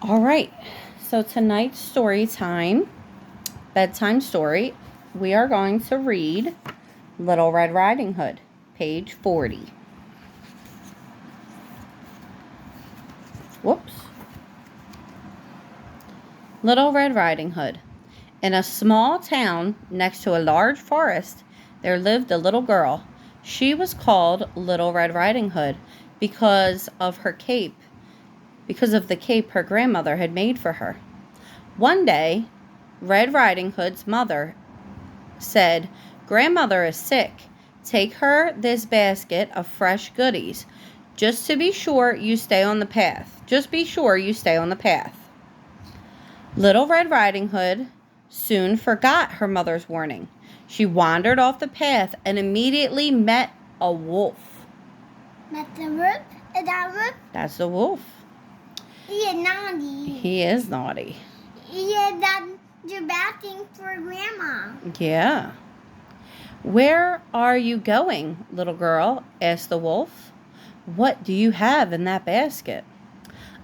All right, so tonight's story time, bedtime story, we are going to read Little Red Riding Hood, page 40. Whoops. Little Red Riding Hood. In a small town next to a large forest, there lived a little girl. She was called Little Red Riding Hood because of the cape her grandmother had made for her. One day, Red Riding Hood's mother said, "Grandmother is sick. Take her this basket of fresh goodies. Just be sure you stay on the path. Little Red Riding Hood soon forgot her mother's warning. She wandered off the path and immediately met a wolf. Met the wolf? Is that wolf? That's the wolf. He is naughty. He is naughty. He is the bad thing for Grandma. Yeah. Where are you going, little girl? Asked the wolf. What do you have in that basket?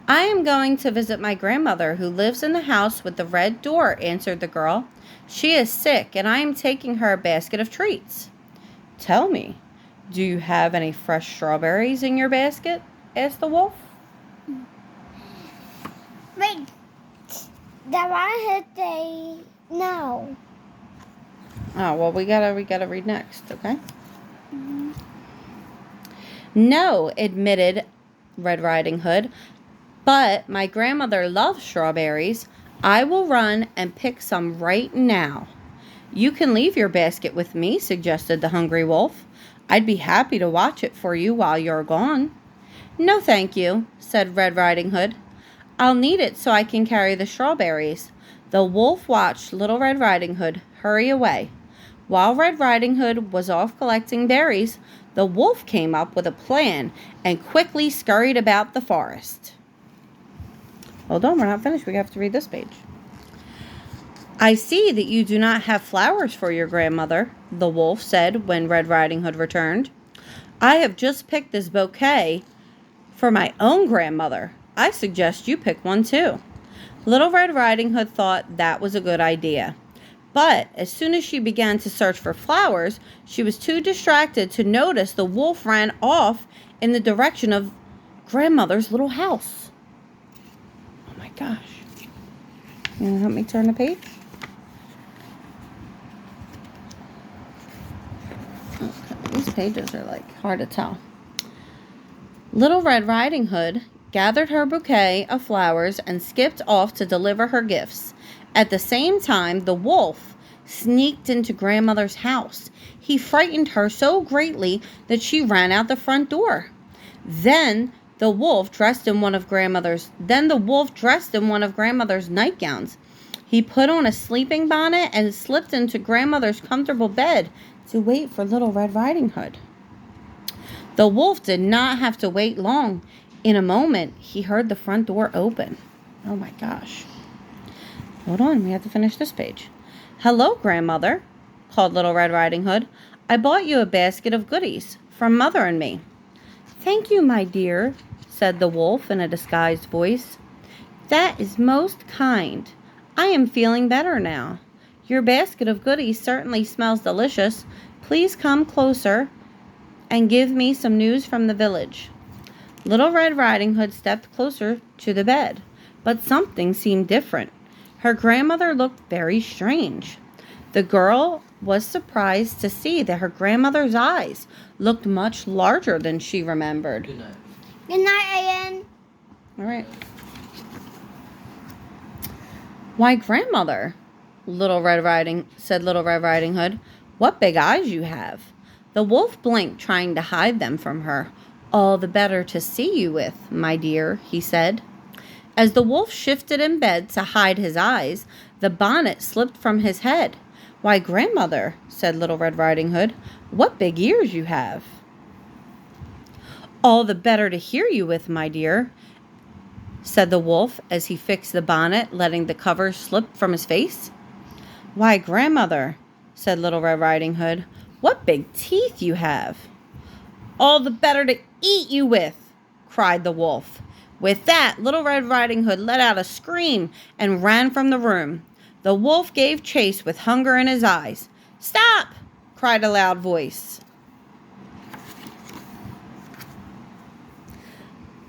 I am going to visit my grandmother who lives in the house with the red door, answered the girl. She is sick and I am taking her a basket of treats. Tell me, do you have any fresh strawberries in your basket? Asked the wolf. Wait, that one hit the no. Oh, well, we gotta read next, okay? Mm-hmm. No, admitted Red Riding Hood, but my grandmother loves strawberries. I will run and pick some right now. You can leave your basket with me, suggested the hungry wolf. I'd be happy to watch it for you while you're gone. No, thank you, said Red Riding Hood. I'll need it so I can carry the strawberries. The wolf watched Little Red Riding Hood hurry away. While Red Riding Hood was off collecting berries, the wolf came up with a plan and quickly scurried about the forest. Hold on, we're not finished. We have to read this page. I see that you do not have flowers for your grandmother, the wolf said when Red Riding Hood returned. I have just picked this bouquet for my own grandmother. I suggest you pick one too. Little Red Riding Hood thought that was a good idea. But as soon as she began to search for flowers, she was too distracted to notice the wolf ran off in the direction of grandmother's little house. Oh my gosh. You want to help me turn the page? Okay, these pages are like hard to tell. Little Red Riding Hood gathered her bouquet of flowers and skipped off to deliver her gifts. At the same time, the wolf sneaked into grandmother's house. He frightened her so greatly that she ran out the front door. Then the wolf dressed in one of grandmother's nightgowns. He put on a sleeping bonnet and slipped into grandmother's comfortable bed to wait for Little Red Riding Hood. The wolf did not have to wait long. In a moment, he heard the front door open. Oh my gosh. Hold on, we have to finish this page. Hello, grandmother, called Little Red Riding Hood. I bought you a basket of goodies from Mother and me. Thank you, my dear, said the wolf in a disguised voice. That is most kind. I am feeling better now. Your basket of goodies certainly smells delicious. Please come closer and give me some news from the village. Little Red Riding Hood stepped closer to the bed, but something seemed different. Her grandmother looked very strange. The girl was surprised to see that her grandmother's eyes looked much larger than she remembered. Good night. Good night, Ian. All right. Why, grandmother, said Little Red Riding Hood, what big eyes you have. The wolf blinked, trying to hide them from her. All the better to see you with, my dear, he said. As the wolf shifted in bed to hide his eyes, the bonnet slipped from his head. Why, grandmother, said Little Red Riding Hood, what big ears you have. All the better to hear you with, my dear, said the wolf as he fixed the bonnet, letting the cover slip from his face. Why, grandmother, said Little Red Riding Hood, what big teeth you have. All the better to eat you with, cried the wolf. With that, Little Red Riding Hood let out a scream and ran from the room. The wolf gave chase with hunger in his eyes. "Stop!" cried a loud voice.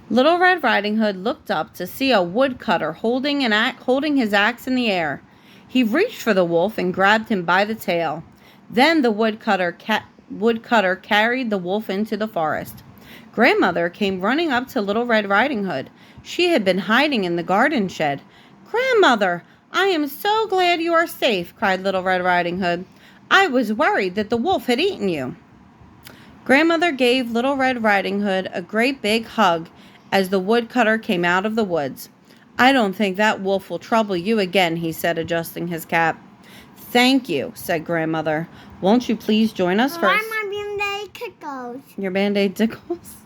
Little Red Riding Hood looked up to see a woodcutter holding his axe in the air. He reached for the wolf and grabbed him by the tail. Then the woodcutter carried the wolf into the forest. Grandmother came running up to Little Red Riding Hood. She had been hiding in the garden shed. "Grandmother, I am so glad you are safe," cried Little Red Riding Hood. "I was worried that the wolf had eaten you." Grandmother gave Little Red Riding Hood a great big hug as the woodcutter came out of the woods. "I don't think that wolf will trouble you again," he said, adjusting his cap. "Thank you," said Grandmother. "Won't you please join us for..." Why my Band-Aid tickles? Your Band-Aid tickles?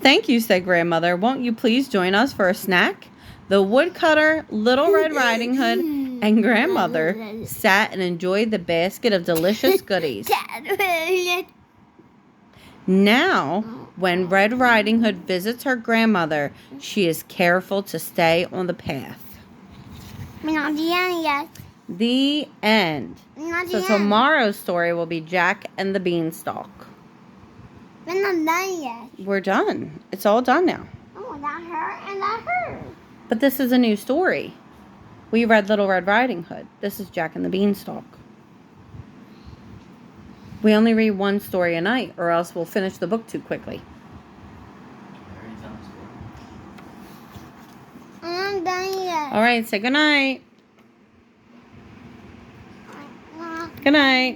"Thank you," said Grandmother. "Won't you please join us for a snack?" The woodcutter, Little Red Riding Hood, and Grandmother sat and enjoyed the basket of delicious goodies. Now, when Red Riding Hood visits her grandmother, she is careful to stay on the path. We're not the end yet. The end. We're not the So end. tomorrow's story will be Jack and the Beanstalk. We're not done yet. We're done. It's all done now. Oh, that hurt and that hurt. But this is a new story. We read Little Red Riding Hood. This is Jack and the Beanstalk. We only read one story a night, or else we'll finish the book too quickly. I'm not done yet. All right, say goodnight. Good night.